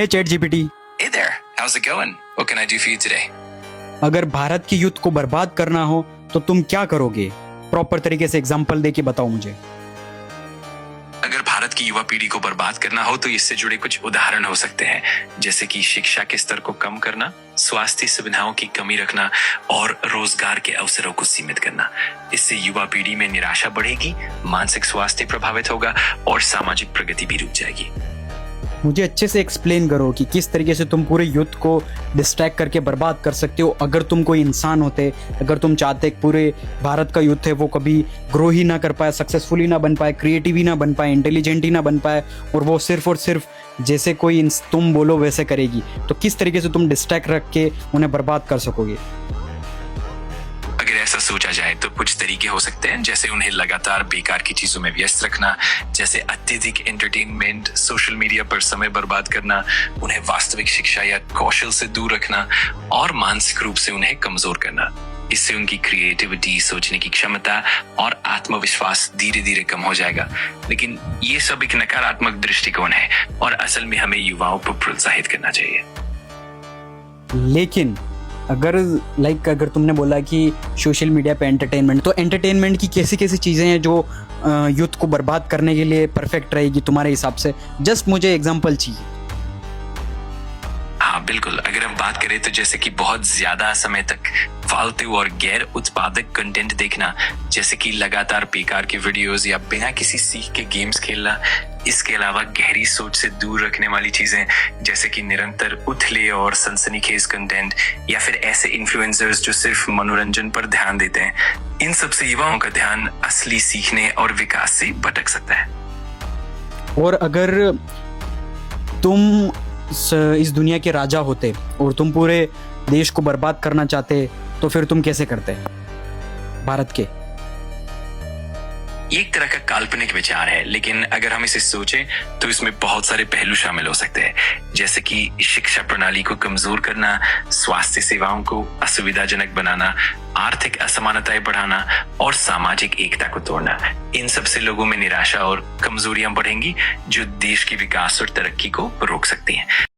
Hey chat GPT, Hey there, how's it going? What can I do for you today? अगर भारत की youth को बर्बाद करना हो तो तुम क्या करोगे? प्रॉपर तरीके से एग्जांपल दे के बताओ मुझे। अगर भारत की युवा पीढ़ी को बर्बाद करना हो तो इससे जुड़े कुछ उदाहरण हो सकते हैं, जैसे कि शिक्षा के स्तर को कम करना, स्वास्थ्य सुविधाओं की कमी रखना और रोजगार के अवसरों को सीमित करना। इससे युवा पीढ़ी में निराशा बढ़ेगी, मानसिक स्वास्थ्य प्रभावित होगा और सामाजिक प्रगति भी रुक जाएगी। मुझे अच्छे से एक्सप्लेन करो कि किस तरीके से तुम पूरे यूथ को डिस्ट्रैक्ट करके बर्बाद कर सकते हो। अगर तुम कोई इंसान होते, अगर तुम चाहते पूरे भारत का यूथ है वो कभी ग्रो ही ना कर पाए, सक्सेसफुल ही ना बन पाए, क्रिएटिव ही ना बन पाए, इंटेलिजेंट ही ना बन पाए और वो सिर्फ और सिर्फ जैसे कोई तुम बोलो वैसे करेगी, तो किस तरीके से तुम डिस्ट्रैक्ट रख के उन्हें बर्बाद कर सकोगे? अगर ऐसा सोचा जाए तो कुछ तरीके हो सकते हैं, जैसे उन्हें लगातार बेकार की चीजों में व्यस्त रखना, जैसे अत्यधिक एंटरटेनमेंट, सोशल मीडिया पर समय बर्बाद करना, उन्हें वास्तविक शिक्षा या कौशल से दूर रखना और मानसिक रूप से उन्हें कमजोर करना। इससे उनकी क्रिएटिविटी, सोचने की क्षमता और आत्मविश्वास धीरे धीरे कम हो जाएगा। लेकिन ये सब एक नकारात्मक दृष्टिकोण है और असल में हमें युवाओं को प्रोत्साहित करना चाहिए। लेकिन अगर तुमने बोला कि सोशल मीडिया पे एंटरटेनमेंट, तो एंटरटेनमेंट की कैसी कैसी चीज़ें हैं जो यूथ को बर्बाद करने के लिए परफेक्ट रहेगी तुम्हारे हिसाब से? जस्ट मुझे एग्जांपल चाहिए। हाँ बिल्कुल, अगर हम बात करें तो जैसे कि बहुत ज्यादा समय तक फालतू और गैर उत्पादक कंटेंट देखना, जैसे कि लगातार बेकार के वीडियोस या बिना किसी सीख के गेम्स खेलना। इसके अलावा गहरी सोच से दूर रखने वाली चीजें, जैसे कि निरंतर उथले और सनसनीखेज कंटेंट या फिर ऐसे इन्फ्लुएंसर्स जो सिर्फ मनोरंजन पर ध्यान देते हैं, इन सब से युवाओं का ध्यान असली सीखने और विकास से भटक सकता है। और अगर तुम इस दुनिया के राजा होते और तुम पूरे देश को बर्बाद करना चाहते, तो फिर तुम कैसे करते भारत के? ये एक तरह का काल्पनिक विचार है, लेकिन अगर हम इसे सोचें तो इसमें बहुत सारे पहलू शामिल हो सकते हैं, जैसे कि शिक्षा प्रणाली को कमजोर करना, स्वास्थ्य सेवाओं को असुविधाजनक बनाना, आर्थिक असमानताएं बढ़ाना और सामाजिक एकता को तोड़ना। इन सब से लोगों में निराशा और कमजोरियां बढ़ेंगी जो देश के विकास और तरक्की को रोक सकती हैं।